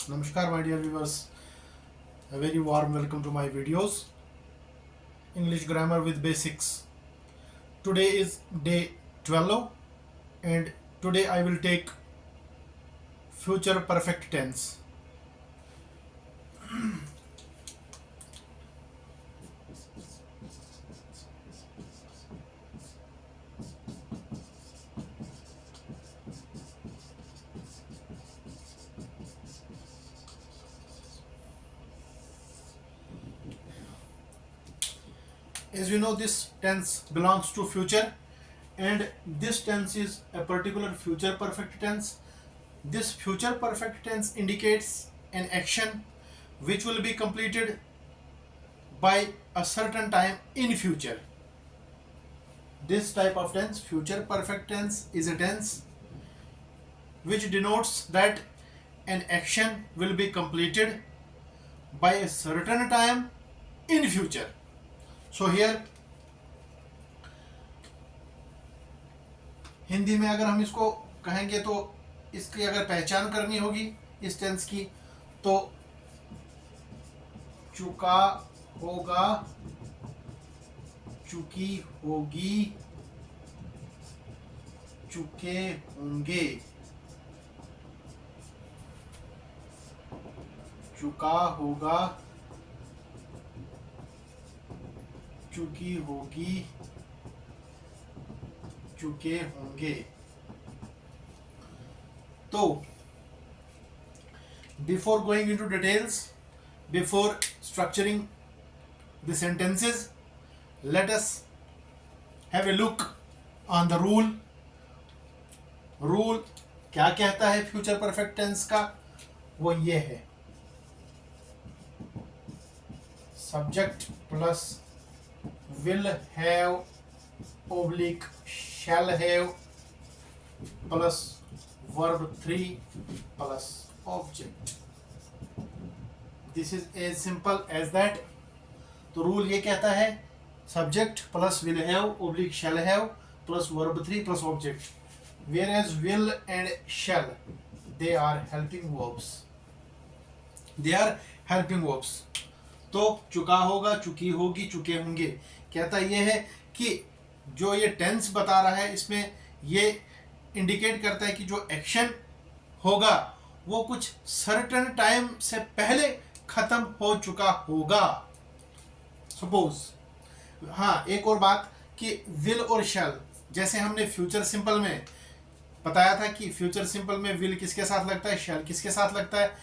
Namaskar, my dear viewers. A very warm welcome to my videos. English grammar with basics. Today is day 12, and today I will take future perfect tense. As you know, this tense belongs to future, and this tense is a particular future perfect tense. This future perfect tense indicates an action which will be completed by a certain time in future. This type of tense, future perfect tense, is a tense which denotes that an action will be completed by a certain time in future. So here Hindi में अगर हम इसको कहेंगे तो इसकी अगर पहचान करनी होगी इस टेंस की, तो चुका होगा, चुकी होगी, चुके होंगे, चुका होगा, चुकी होगी, चुके होंगे. तो before going into details, before structuring the sentences, let us have a look on the rule. Rule क्या कहता है फ्यूचर परफेक्ट टेंस का? वो ये है, subject plus will have oblique shall have plus verb 3 plus object. This is as simple as that. तो rule ये कहता है subject plus will have oblique shall have plus verb 3 plus object. Whereas will and shall, they are helping verbs. They are helping verbs. तो चुका होगा, चुकी होगी, चुके होंगे, कहता ये है कि जो ये टेंस बता रहा है इसमें ये इंडिकेट करता है कि जो एक्शन होगा वो कुछ सर्टेन टाइम से पहले खत्म हो चुका होगा. सपोज, हाँ, एक और बात कि विल और शैल, जैसे हमने फ्यूचर सिंपल में बताया था कि फ्यूचर सिंपल में विल किसके साथ लगता है, शैल किसके साथ लगता है,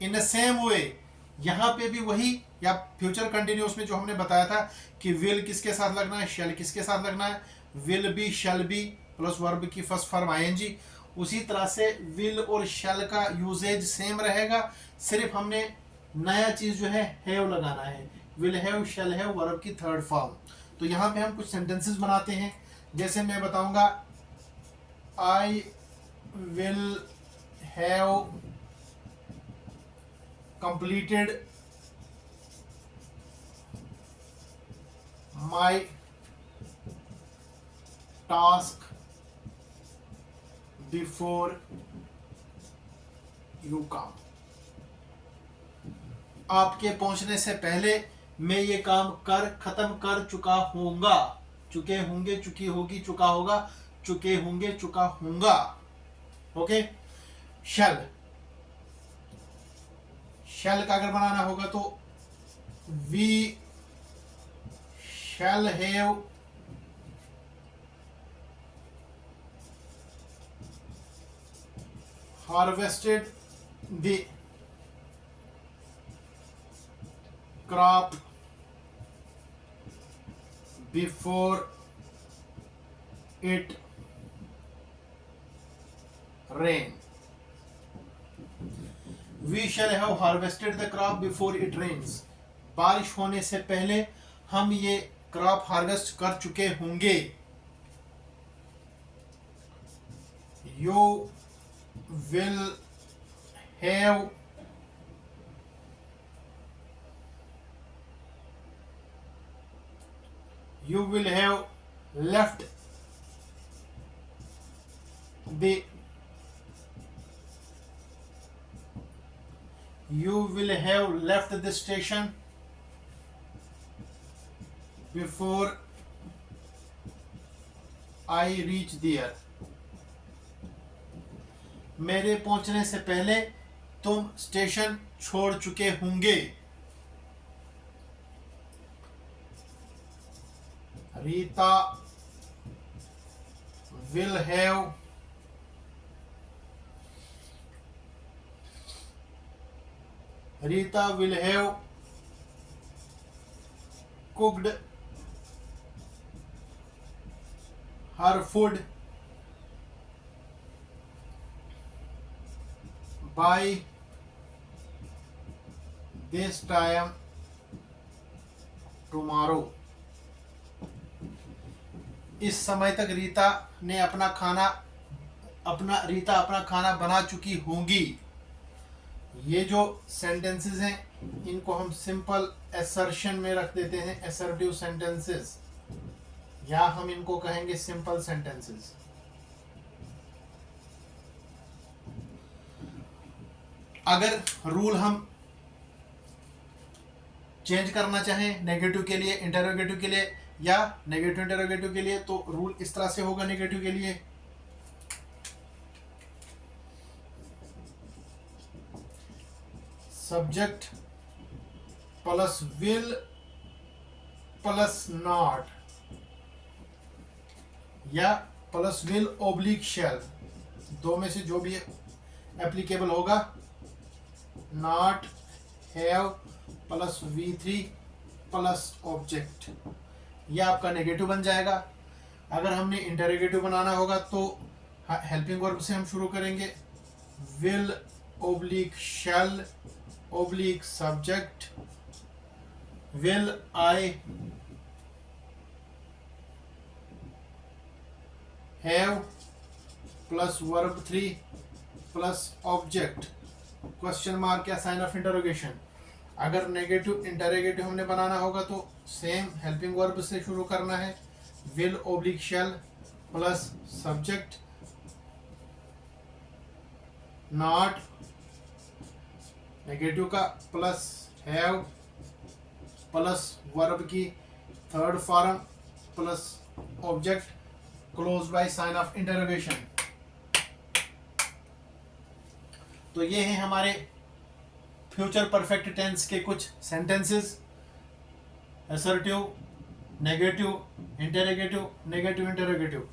इन द सेम वे यहाँ पे भी वही, या फ्यूचर कंटिन्यूस में जो हमने बताया था कि विल किसके साथ लगना है, शैल किसके साथ लगना है, will be shall be plus verb की फर्स्ट फॉर्म आईएनजी. उसी तरह से विल और शैल का यूजेज सेम रहेगा, सिर्फ हमने नया चीज जो है हैव लगाना है. Will have, shall have, verb की थर्ड फॉर्म. तो यहाँ पे हम कुछ सेंटेंसेस बनाते हैं. जैसे मैं बताऊंगा, I will have completed my task before you come. आपके पहुंचने से पहले मैं ये काम खत्म कर चुका होऊंगा. चुके होंगे, चुकी होगी, चुका होगा, चुके होंगे, चुका होऊंगा. ओके. शैल, शैल का अगर बनाना होगा तो we shall have harvested the crop before it rain. We shall have harvested the crop before it rains. बारिश होने से पहले हम ये क्रॉप हार्वेस्ट कर चुके होंगे. You will have left the You will have left the station before I reach there. मेरे पहुंचने से पहले तुम स्टेशन छोड़ चुके होंगे. Rita will have cooked her food by this time tomorrow. इस समय तक रीता अपना खाना बना चुकी होंगी. ये जो सेंटेंसेस हैं इनको हम सिंपल असर्शन में रख देते हैं, असर्टिव सेंटेंसेस, या हम इनको कहेंगे सिंपल सेंटेंसेस. अगर रूल हम चेंज करना चाहें नेगेटिव के लिए, इंटरोगेटिव के लिए या नेगेटिव इंटरोगेटिव के लिए, तो रूल इस तरह से होगा. नेगेटिव के लिए subject plus will plus not, या प्लस विल ओब्लिक शैल, दो में से जो भी एप्लीकेबल होगा. Not have plus V3 plus object, यह आपका नेगेटिव बन जाएगा. अगर हमने इंटरोगेटिव बनाना होगा तो हेल्पिंग वर्ब से हम शुरू करेंगे. Will oblique shall oblique subject, will I have plus verb 3 plus object, question mark या साइन ऑफ इंटरोगेशन. अगर नेगेटिव इंटरोगेटिव हमने बनाना होगा तो सेम हेल्पिंग वर्ब से शुरू करना है. Will oblique shall plus subject, not negative का प्लस हैव प्लस वर्ब की third form plus object, close by sign of interrogation. तो ये हैं हमारे फ्यूचर परफेक्ट टेंस के कुछ sentences. Assertive, negative, interrogative, negative interrogative.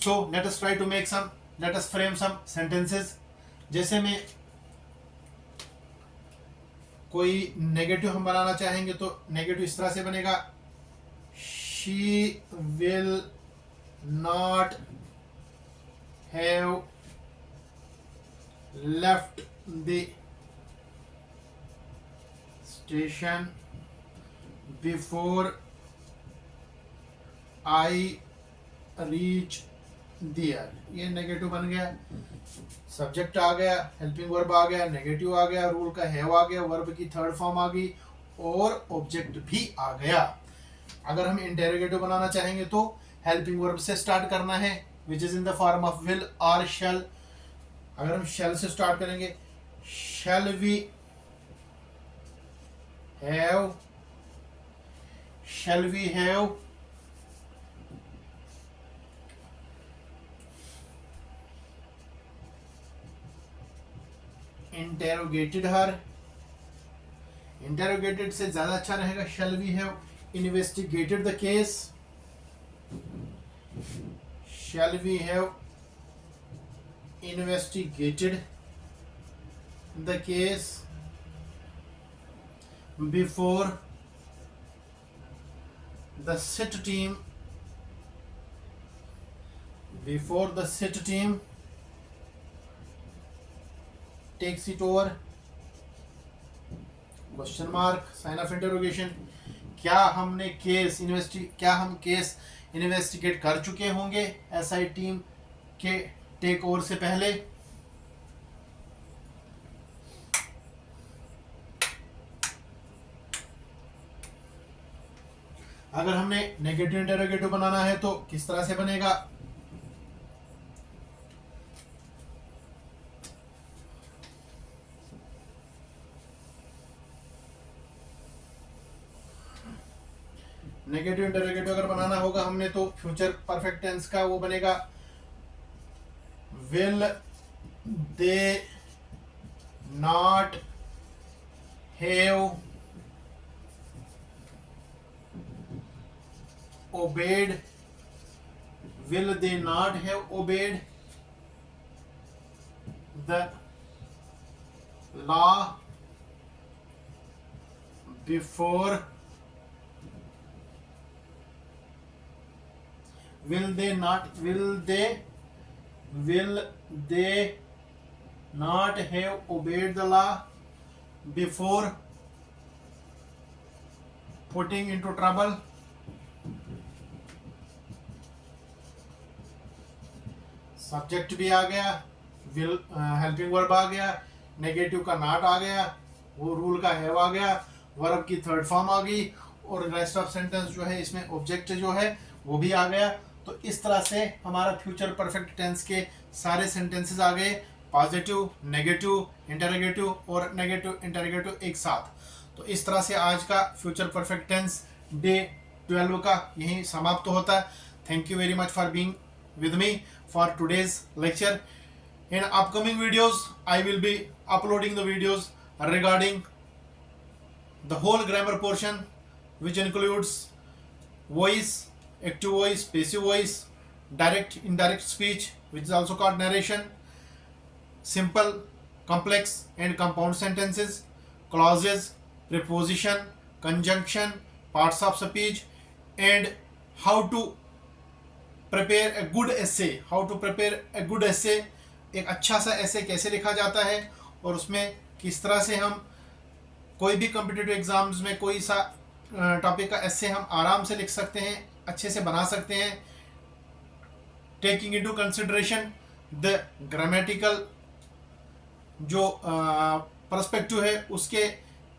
So let us try to make some, let us frame some sentences. जैसे में कोई नेगेटिव हम बनाना चाहेंगे तो नेगेटिव इस तरह से बनेगा. She will not have left the station before I reach there. ये नेगेटिव बन गया. सब्जेक्ट आ गया, हेल्पिंग वर्ब आ गया, नेगेटिव आ गया, रूल का हैव आ गया, वर्ब की थर्ड फॉर्म आ गई और ऑब्जेक्ट भी आ गया. अगर हम इंटरोगेटिव बनाना चाहेंगे तो हेल्पिंग वर्ब से स्टार्ट करना है, which is in the form of will और शैल. अगर हम शैल से स्टार्ट करेंगे, shall we have, shall we have interrogated her. interrogated से ज्यादा अच्छा रहेगा. shall we have investigated the case, shall we have investigated the case before the sit team takes it over, question mark, sign of interrogation. क्या हम case investigate कर चुके होंगे SI team के टेक ओवर से पहले. अगर हमने नेगेटिव इंटरोगेटिव बनाना है तो किस तरह से बनेगा. नेगेटिव इंटरोगेटिव अगर बनाना होगा हमने तो फ्यूचर परफेक्ट टेंस का वो बनेगा will they not have obeyed, will they not have obeyed the law before, will they not have obeyed the law before putting into trouble. Subject भी आ गया, विल हेल्पिंग वर्ब आ गया, negative का not आ गया, वो rule का have आ गया, verb की third form आ गई और रेस्ट ऑफ सेंटेंस जो है इसमें ऑब्जेक्ट जो है वो भी आ गया। तो इस तरह से हमारा फ्यूचर परफेक्ट टेंस के सारे सेंटेंसेस आ गए, पॉजिटिव, नेगेटिव, इंटरोगेटिव और नेगेटिव इंटरोगेटिव एक साथ। तो इस तरह से आज का फ्यूचर परफेक्ट टेंस डे 12 का यही समाप्त होता है। Thank you very much for being with me for today's lecture. In upcoming videos I will be uploading the videos regarding the whole grammar portion, which includes voice, active voice, passive voice, direct, indirect speech, which is also called narration, simple, complex and compound sentences, clauses, preposition, conjunction, parts of speech, and how to prepare a good essay, how to prepare a good essay, एक अच्छा सा एसे कैसे लिखा जाता है और उसमें किस तरह से हम कोई भी कॉम्पिटिटिव एग्जाम्स में कोई सा टॉपिक का एसे हम आराम से लिख सकते हैं, अच्छे से बना सकते हैं, taking into consideration the grammatical जो पर्सपेक्टिव है उसके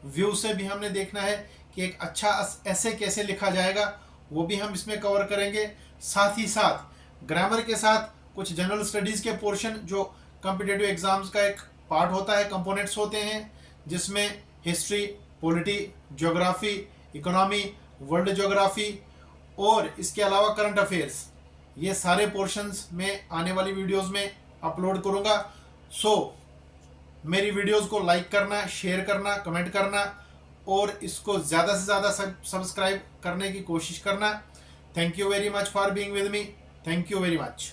व्यू से भी हमने देखना है कि एक अच्छा एसे कैसे लिखा जाएगा, वो भी हम इसमें कवर करेंगे। साथ ही साथ ग्रामर के साथ कुछ जनरल स्टडीज के पोर्शन जो कॉम्पिटिटिव एग्जाम्स का एक पार्ट होता है, कंपोनेंट्स होते हैं, जिसमें history, polity, geography, economy, world geography और इसके अलावा करंट अफेयर्स, ये सारे पोर्शंस में आने वाली वीडियोस में अपलोड करूंगा। सो मेरी वीडियोस को लाइक करना, शेयर करना, कमेंट करना और इसको ज़्यादा से ज़्यादा सब्सक्राइब करने की कोशिश करना। Thank you very much for being with me. Thank you very much.